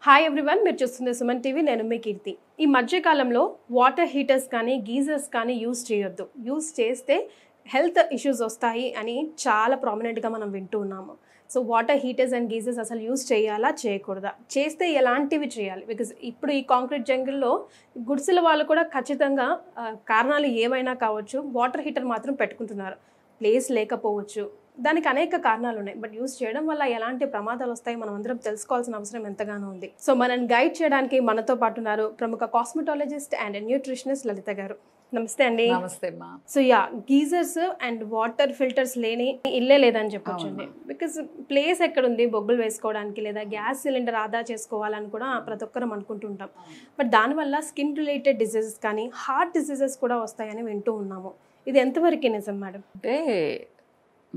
Hi everyone, మీరు చూస్తుంది Suman TV. నేను మీ కీర్తి. ఈ మధ్య కాలంలో వాటర్ హీటర్స్ కానీ గీజర్స్ కానీ యూజ్ చేయొద్దు, యూజ్ చేస్తే హెల్త్ ఇష్యూస్ వస్తాయి అని చాలా ప్రామినెంట్గా మనం వింటూ ఉన్నాము. So water heaters and geysers అసలు యూజ్ చేయాలా చేయకూడదా, చేస్తే ఎలాంటివి చేయాలి? బికాజ్ ఇప్పుడు ఈ కాంక్రీట్ జంగిల్లో గుడిసెల వాళ్ళు కూడా ఖచ్చితంగా కారణాలు ఏమైనా కావచ్చు, వాటర్ హీటర్ మాత్రం పెట్టుకుంటున్నారు. ప్లేస్ లేకపోవచ్చు, దానికి అనేక కారణాలు ఉన్నాయి. బట్ యూస్ చేయడం వల్ల ఎలాంటి ప్రమాదాలు వస్తాయి మనం అందరం తెలుసుకోవాల్సిన అవసరం ఎంతగానో ఉంది. సో మనల్ని గైడ్ చేయడానికి మనతో పాటు ఉన్నారు ప్రముఖ కాస్మెటాలజిస్ట్ అండ్ న్యూట్రిషనిస్ట్ లలిత గారు. నమస్తే అండి. నమస్తే అమ్మా. So geysers and water filters లేని ఇల్లే లేదని చెప్పొచ్చు అండి. బికాస్ ప్లేస్ ఎక్కడుంది బొగ్గులు వేసుకోవడానికి, లేదా గ్యాస్ సిలిండర్ ఆదా చేసుకోవాలని కూడా ప్రతి ఒక్కరం అనుకుంటుంటాం. బట్ దానివల్ల స్కిన్ రిలేటెడ్ డిసీజెస్ కానీ హార్ట్ డిసీజెస్ కూడా వస్తాయని వింటూ ఉన్నాము. ఇది ఎంతవరకు నిజం మేడం? అంటే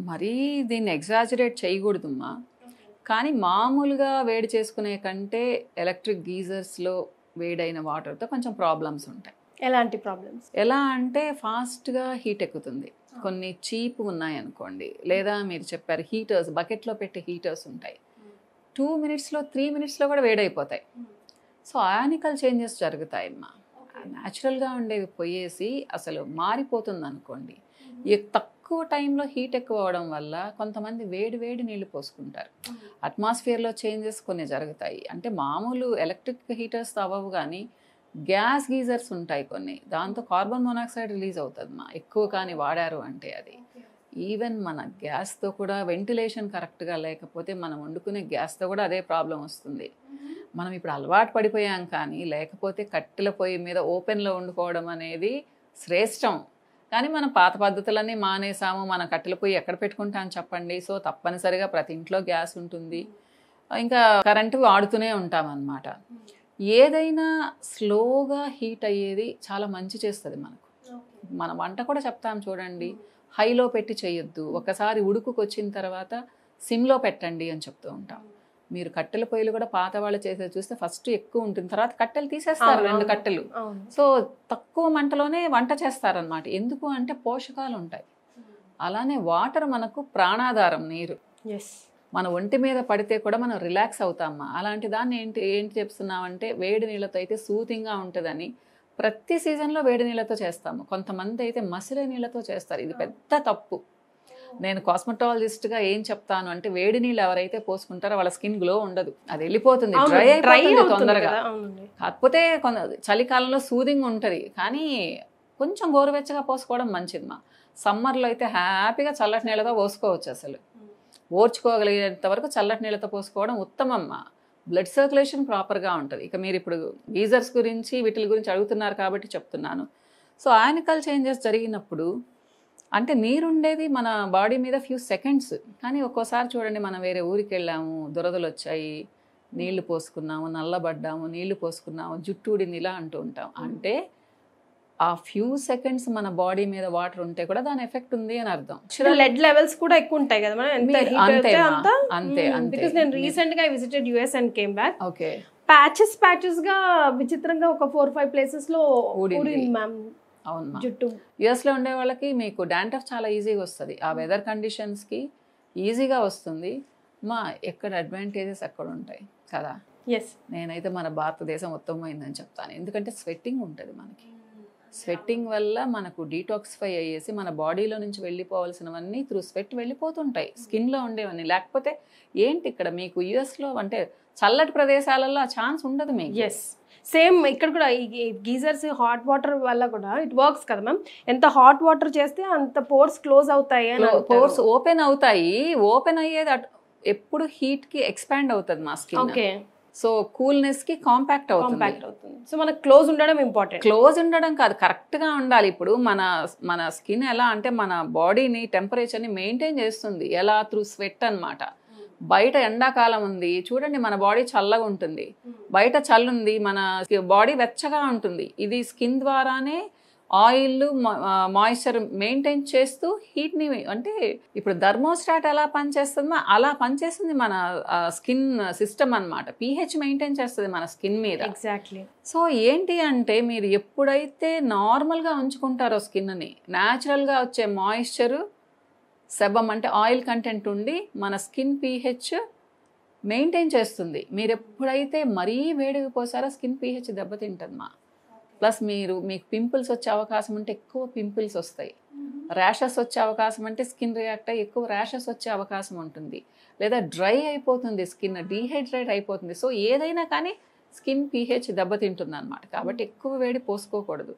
మరీ దీన్ని ఎగ్జాజరేట్ చేయకూడదమ్మా. కానీ మామూలుగా వేడి చేసుకునే కంటే ఎలక్ట్రిక్ గీజర్స్లో వేడైన వాటర్తో కొంచెం ప్రాబ్లమ్స్ ఉంటాయి. ఎలాంటి ప్రాబ్లమ్స్? ఎలా అంటే ఫాస్ట్గా హీట్ ఎక్కుతుంది. కొన్ని చీప్ ఉన్నాయనుకోండి, లేదా మీరు చెప్పారు హీటర్స్, బకెట్లో పెట్టే హీటర్స్ ఉంటాయి, 2 minutesలో 3 minutesలో కూడా వేడైపోతాయి. So అయానికల్ changes జరుగుతాయమ్మా. న్యాచురల్గా ఉండేవి పోయేసి అసలు మారిపోతుంది అనుకోండి. తక్కువ టైంలో హీట్ ఎక్కువ అవడం వల్ల కొంతమంది వేడి నీళ్ళు పోసుకుంటారు. అట్మాస్ఫియర్లో చేంజెస్ కొన్ని జరుగుతాయి. అంటే మామూలు ఎలక్ట్రిక్ హీటర్స్ అవ్వవు, కానీ గ్యాస్ గీజర్స్ ఉంటాయి కొన్ని, దాంతో కార్బన్ మోనాక్సైడ్ రిలీజ్ అవుతుంది ఎక్కువ కానీ వాడారు అంటే. అది ఈవెన్ మన గ్యాస్తో కూడా వెంటిలేషన్ కరెక్ట్గా లేకపోతే మనం వండుకునే గ్యాస్తో కూడా అదే ప్రాబ్లం వస్తుంది. మనం ఇప్పుడు అలవాటు పడిపోయాం, కానీ లేకపోతే కట్టెల పొయ్యి మీద ఓపెన్లో వండుకోవడం అనేది శ్రేష్టం. కానీ మనం పాత పద్ధతులన్నీ మానేసాము. మన కట్టెల పొయ్యి ఎక్కడ పెట్టుకుంటాం చెప్పండి. సో తప్పనిసరిగా ప్రతి ఇంట్లో గ్యాస్ ఉంటుంది, ఇంకా కరెంటు వాడుతూనే ఉంటాం అన్నమాట. ఏదైనా స్లోగా హీట్ అయ్యేది చాలా మంచి చేస్తుంది మనకు. మన వంట కూడా చెప్తాం చూడండి, హైలో పెట్టి చేయొద్దు, ఒకసారి ఉడుకుకు వచ్చిన తర్వాత సిమ్లో పెట్టండి అని చెప్తూ ఉంటాం. మీరు కట్టెల పొయ్యిలు కూడా పాత వాళ్ళు చేసేది చూస్తే ఫస్ట్ ఎక్కువ ఉంటుంది, తర్వాత కట్టెలు తీసేస్తారు, 2 కట్టెలు. సో తక్కువ మంటలోనే వంట చేస్తారనమాట. ఎందుకు అంటే పోషకాలు ఉంటాయి. అలానే వాటర్ మనకు ప్రాణాధారం. నీరు మన ఒంటి మీద పడితే కూడా మనం రిలాక్స్ అవుతామా. అలాంటి దాన్ని ఏంటి చెప్తున్నామంటే వేడి నీళ్ళతో అయితే సూతింగ్గా ఉంటుందని ప్రతి సీజన్లో వేడి నీళ్ళతో చేస్తాము. కొంతమంది అయితే మసిలే నీళ్ళతో చేస్తారు. ఇది పెద్ద తప్పు. నేను కాస్మెటాలజిస్ట్గా ఏం చెప్తాను అంటే, వేడి నీళ్ళు ఎవరైతే పోసుకుంటారో వాళ్ళ స్కిన్ గ్లో ఉండదు, అది వెళ్ళిపోతుంది, డ్రై అయిపోతుంది తొందరగా. కాకపోతే చలికాలంలో సూదింగ్ ఉంటుంది, కానీ కొంచెం గోరువెచ్చగా పోసుకోవడం మంచిది. సమ్మర్లో అయితే హ్యాపీగా చల్లటి నీళ్ళతో పోసుకోవచ్చు. అసలు ఓర్చుకోగలిగేంత వరకు చల్లటి నీళ్ళతో పోసుకోవడం ఉత్తమమ్మ. బ్లడ్ సర్క్యులేషన్ ప్రాపర్గా ఉంటుంది. ఇక మీరు ఇప్పుడు గీజర్స్ గురించి వీటి గురించి అడుగుతున్నారు కాబట్టి చెప్తున్నాను. సో అయానికల్ చేంజెస్ జరిగినప్పుడు అంటే నీరుండేది మన బాడీ మీద ఫ్యూ సెకండ్స్, కానీ ఒక్కోసారి చూడండి మనం వేరే ఊరికి వెళ్ళాము, దురదలు వచ్చాయి, నీళ్లు పోసుకున్నాము, నల్లబడ్డాము, నీళ్లు పోసుకున్నాము, జుట్టు ఊడింది, ఇలా అంటూ ఉంటాం. అంటే ఆ ఫ్యూ సెకండ్స్ మన బాడీ మీద వాటర్ ఉంటే కూడా దాని ఎఫెక్ట్ ఉంది అని అర్థం. లెడ్ లెవెల్స్ కూడా ఎక్కువ ఉంటాయి కదా మనం. అంతే. బికాజ్ నేను రీసెంట్ గా visited US and came back. Okay. Patches గా విచిత్రంగా ఒక 4-5 ప్లేసెస్ లో ఊడింది మ్యామ్. అవును, జుట్టు. యుఎస్లో ఉండే వాళ్ళకి మీకు డాండ్రఫ్ చాలా ఈజీగా వస్తుంది. ఆ వెదర్ కండిషన్స్కి ఈజీగా వస్తుంది. ఎక్కడ అడ్వాంటేజెస్ ఎక్కడ ఉంటాయి కదా. నేనైతే మన భారతదేశం ఉత్తమమైందని చెప్తాను. ఎందుకంటే స్వెట్టింగ్ ఉంటుంది మనకి. స్వెట్టింగ్ వల్ల మనకు డీటాక్సిఫై అయ్యేసి మన బాడీలో నుంచి వెళ్ళిపోవాల్సినవన్నీ త్రూ స్వెట్ వెళ్ళిపోతుంటాయి, స్కిన్లో ఉండేవన్నీ. లేకపోతే ఏంటి ఇక్కడ మీకు యుఎస్లో అంటే చల్లటి ప్రదేశాలలో ఆ ఛాన్స్ ఉండదు మీకు. సేమ్ ఇక్కడ కూడా ఈ గీజర్స్ హాట్ వాటర్ వల్ల కూడా ఇట్ వర్క్స్ కదా మ్యామ్. ఎంత హాట్ వాటర్ చేస్తే అంత పోర్స్ క్లోజ్ అవుతాయి, పోర్స్ ఓపెన్ అవుతాయి. ఓపెన్ అయ్యేది ఎప్పుడు హీట్ కి ఎక్స్పాండ్ అవుతుంది మా స్కిన్. సో కూల్నెస్ కి కాంపాక్ట్ అవుతుంది. సో మనకు క్లోజ్ ఉండడం ఇంపార్టెంట్. క్లోజ్ ఉండడం కాదు, కరెక్ట్ గా ఉండాలి. ఇప్పుడు మన స్కిన్ ఎలా అంటే మన బాడీని టెంపరేచర్ని మెయింటైన్ చేస్తుంది ఎలా, త్రూ స్వెట్ అన్నమాట. బయట ఎండాకాలం ఉంది చూడండి, మన బాడీ చల్లగా ఉంటుంది, బయట చల్లుంది, మన బాడీ వెచ్చగా ఉంటుంది. ఇది స్కిన్ ద్వారానే ఆయిల్ మాయిశ్చర్ మెయింటైన్ చేస్తూ హీట్ని, అంటే ఇప్పుడు థర్మోస్టాట్ ఎలా పనిచేస్తుందో అలా పనిచేస్తుంది మన స్కిన్ సిస్టమ్ అన్నమాట. pH మెయింటైన్ చేస్తుంది మన స్కిన్ మీద. ఎగ్జాక్ట్లీ. సో ఏంటి అంటే మీరు ఎప్పుడైతే నార్మల్గా ఉంచుకుంటారో స్కిన్ని, న్యాచురల్గా వచ్చే మాయిశ్చరు, సెబమ్ అంటే ఆయిల్ కంటెంట్ ఉండి మన స్కిన్ pH మెయింటైన్ చేస్తుంది. మీరు ఎప్పుడైతే మరీ వేడిగా పోసారో స్కిన్ pH దెబ్బతింటుందమ్మా. ప్లస్ మీకు పింపుల్స్ వచ్చే అవకాశం ఉంటే ఎక్కువ పింపుల్స్ వస్తాయి. ర్యాషెస్ వచ్చే అవకాశం అంటే స్కిన్ రియాక్ట్ అయ్యి ఎక్కువ ర్యాషెస్ వచ్చే అవకాశం ఉంటుంది. లేదా డ్రై అయిపోతుంది స్కిన్, డీహైడ్రేట్ అయిపోతుంది. సో ఏదైనా కానీ స్కిన్ pH దెబ్బతింటుంది అనమాట. కాబట్టి ఎక్కువ వేడి పోసుకోకూడదు.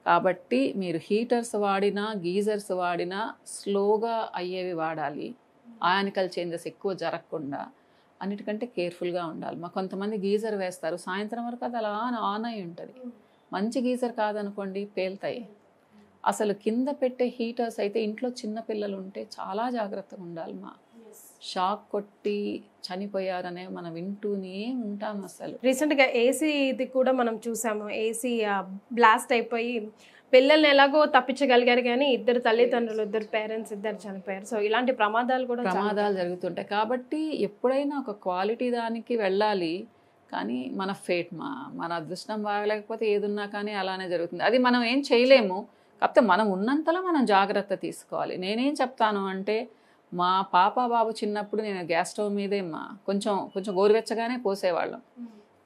కాబట్టి మీరు హీటర్స్ వాడినా గీజర్స్ వాడినా స్లోగా అయ్యేవి వాడాలి. ఆయానికల్ చేంజెస్ ఎక్కువ జరగకుండా అన్నిటికంటే కేర్ఫుల్గా ఉండాలి. కొంతమంది గీజర్ వేస్తారు, సాయంత్రం వరకు అది అలా ఆన్ అయి ఉంటుంది. మంచి గీజర్ కాదనుకోండి పేలుతాయి. అసలు కింద పెట్టే హీటర్స్ అయితే ఇంట్లో చిన్న పిల్లలు ఉంటే చాలా జాగ్రత్తగా ఉండాలి. షాక్ కొట్టి చనిపోయారనే మనం వింటూనే ఉంటాం. అసలు రీసెంట్గా ఏసీ ఇది కూడా మనం చూసాము. ఏసీ బ్లాస్ట్ అయిపోయి పిల్లల్ని ఎలాగో తప్పించగలిగారు కానీ ఇద్దరు తల్లిదండ్రులు, ఇద్దరు పేరెంట్స్ ఇద్దరు చనిపోయారు. సో ఇలాంటి ప్రమాదాలు జరుగుతుంటాయి. కాబట్టి ఎప్పుడైనా ఒక క్వాలిటీ దానికి వెళ్ళాలి. కానీ మన ఫేట్ మన అదృష్టం బాగలేకపోతే ఏదున్నా కానీ అలానే జరుగుతుంది. అది మనం ఏం చేయలేము. కాకపోతే మనం ఉన్నంతలో మనం జాగ్రత్త తీసుకోవాలి. నేనేం చెప్తాను అంటే మా పాప బాబు చిన్నప్పుడు నేను గ్యాస్ స్టవ్ మీదే కొంచెం గోరువెచ్చగానే పోసేవాళ్ళం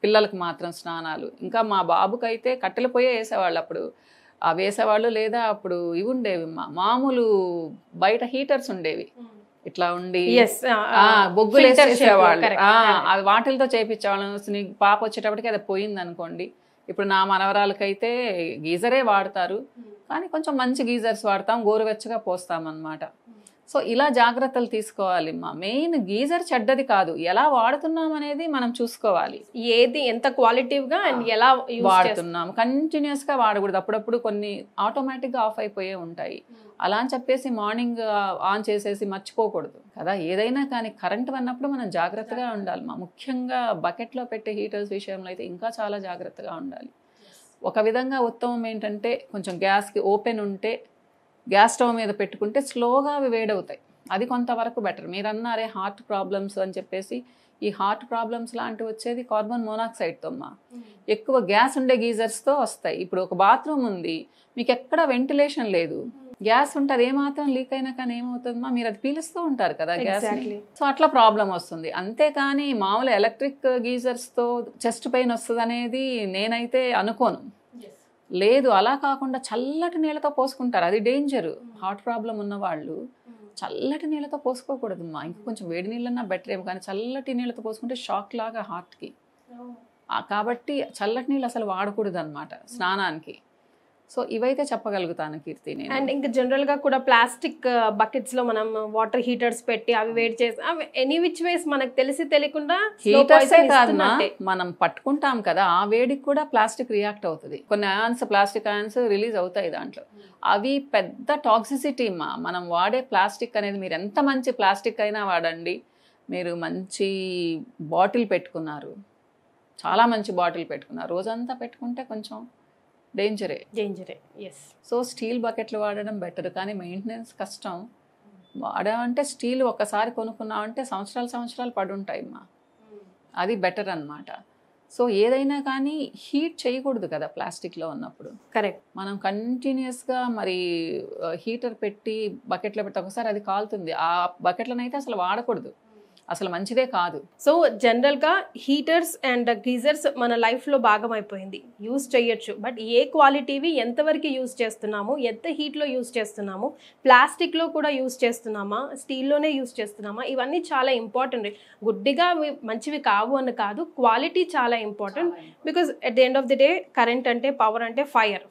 పిల్లలకు మాత్రం స్నానాలు. ఇంకా మా బాబుకైతే కట్టెల పొయ్యే వేసేవాళ్ళు. అప్పుడు వేసేవాళ్ళు. లేదా అప్పుడు ఇవి ఉండేవి మామూలు బయట హీటర్స్ ఉండేవి, ఇట్లా ఉండి బొగ్గులు వేసేసేవాళ్ళు. అవి వాటిలతో చేయించేవాళ్ళం. పాప వచ్చేటప్పటికి అది పోయింది అనుకోండి. ఇప్పుడు నా మనవరాలకైతే గీజరే వాడతారు, కానీ కొంచెం మంచి గీజర్స్ వాడతాం, గోరువెచ్చగా పోస్తాం అన్నమాట. సో ఇలా జాగ్రత్తలు తీసుకోవాలి. మెయిన్ గీజర్ చెడ్డది కాదు, ఎలా వాడుతున్నాం అనేది మనం చూసుకోవాలి. ఏది ఎంత క్వాలిటీగా అండ్ ఎలా వాడుతున్నాం. కంటిన్యూస్గా వాడకూడదు. అప్పుడప్పుడు కొన్ని ఆటోమేటిక్గా ఆఫ్ అయిపోయే ఉంటాయి. అలా అని చెప్పేసి మార్నింగ్ ఆన్ చేసేసి మర్చిపోకూడదు కదా. ఏదైనా కానీ కరెంట్ అన్నప్పుడు మనం జాగ్రత్తగా ఉండాలి. ముఖ్యంగా బకెట్లో పెట్టే హీటర్స్ విషయంలో అయితే ఇంకా చాలా జాగ్రత్తగా ఉండాలి. ఒక విధంగా ఉత్తమం ఏంటంటే కొంచెం గ్యాస్కి ఓపెన్ ఉంటే గ్యాస్ స్టవ్ మీద పెట్టుకుంటే స్లోగా అవి వేడవుతాయి. అది కొంతవరకు బెటర్. మీరు అన్నారే హార్ట్ ప్రాబ్లమ్స్ అని చెప్పేసి, ఈ హార్ట్ ప్రాబ్లమ్స్ లాంటివి వచ్చేది కార్బన్ మోనాక్సైడ్తో ఎక్కువ గ్యాస్ ఉండే గీజర్స్తో వస్తాయి. ఇప్పుడు ఒక బాత్రూమ్ ఉంది, మీకు ఎక్కడ వెంటిలేషన్ లేదు, గ్యాస్ ఉంటుంది, ఏమాత్రం లీక్ అయినా కానీ ఏమవుతుందమ్మా, మీరు అది పీలుస్తూ ఉంటారు కదా గ్యాస్. సో అట్లా ప్రాబ్లం వస్తుంది. అంతేకాని మామూలు ఎలక్ట్రిక్ గీజర్స్తో చెస్ట్ పెయిన్ వస్తుంది అనేది నేనైతే అనుకోను. లేదు, అలా కాకుండా చల్లటి నీళ్ళతో పోసుకుంటారు, అది డేంజర్. హార్ట్ ప్రాబ్లం ఉన్న వాళ్ళు చల్లటి నీళ్ళతో పోసుకోకూడదు. ఇంకా కొంచెం వేడి నీళ్ళన్నా బెటర్ ఏమో, కానీ చల్లటి నీళ్ళతో పోసుకుంటే షాక్ లాగా హార్ట్కి. కాబట్టి చల్లటి నీళ్ళు అసలు వాడకూడదు అనమాట స్నానానికి. సో ఇవైతే చెప్పగలుగుతాను కీర్తి నేను. అండ్ ఇంకా జనరల్గా కూడా ప్లాస్టిక్ బకెట్స్లో మనం వాటర్ హీటర్స్ పెట్టి అవి వేడి చేసి అవి ఎనీ విచ్ వేస్ మనకు తెలిసి తెలియకుండా హీటర్సే కాదు, మనం పట్టుకుంటాం కదా, ఆ వేడికి కూడా ప్లాస్టిక్ రియాక్ట్ అవుతుంది. కొన్ని ప్లాస్టిక్ అయాన్స్ రిలీజ్ అవుతాయి దాంట్లో. అవి పెద్ద టాక్సిసిటీ. మనం వాడే ప్లాస్టిక్ అనేది, మీరు ఎంత మంచి ప్లాస్టిక్ అయినా వాడండి, మీరు మంచి బాటిల్ పెట్టుకున్నారు, చాలా మంచి బాటిల్ పెట్టుకున్నారు, రోజంతా పెట్టుకుంటే కొంచెం డేంజరే. ఎస్. సో స్టీల్ బకెట్లు వాడడం బెటర్, కానీ మెయింటెనెన్స్ కష్టం. వాడామంటే స్టీల్ ఒక్కసారి కొనుక్కున్నామంటే సంవత్సరాలు పడుంటాయి అది బెటర్ అన్నమాట. సో ఏదైనా కానీ హీట్ చేయకూడదు కదా ప్లాస్టిక్లో ఉన్నప్పుడు. కరెక్ట్. మనం కంటిన్యూస్గా మరి హీటర్ పెట్టి బకెట్లో పెట్టి ఒకసారి అది కాలుతుంది, ఆ బకెట్లనైతే అసలు వాడకూడదు, అసలు మంచిదే కాదు. సో జనరల్గా హీటర్స్ అండ్ గీజర్స్ మన లైఫ్లో భాగం అయిపోయింది, యూస్ చేయొచ్చు. బట్ ఏ క్వాలిటీవి ఎంతవరకు యూస్ చేస్తున్నాము, ఎంత హీట్లో యూస్ చేస్తున్నాము, ప్లాస్టిక్లో కూడా యూస్ చేస్తున్నామా, స్టీల్లోనే యూస్ చేస్తున్నామా, ఇవన్నీ చాలా ఇంపార్టెంట్. గుడ్డిగా మంచివి కావు అని కాదు, క్వాలిటీ చాలా important. Because at the end of the day current అంటే, పవర్ అంటే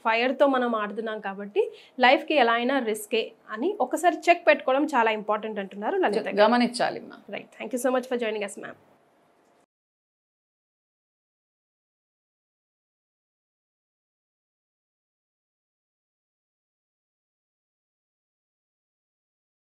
ఫైర్తో మనం ఆడుతున్నాం కాబట్టి లైఫ్కి ఎలా అయినా రిస్కే అని ఒకసారి చెక్ పెట్టుకోవడం చాలా ఇంపార్టెంట్ అంటున్నారు లలిత. గమనించాలి. Right. Thank you so much for joining us, ma'am.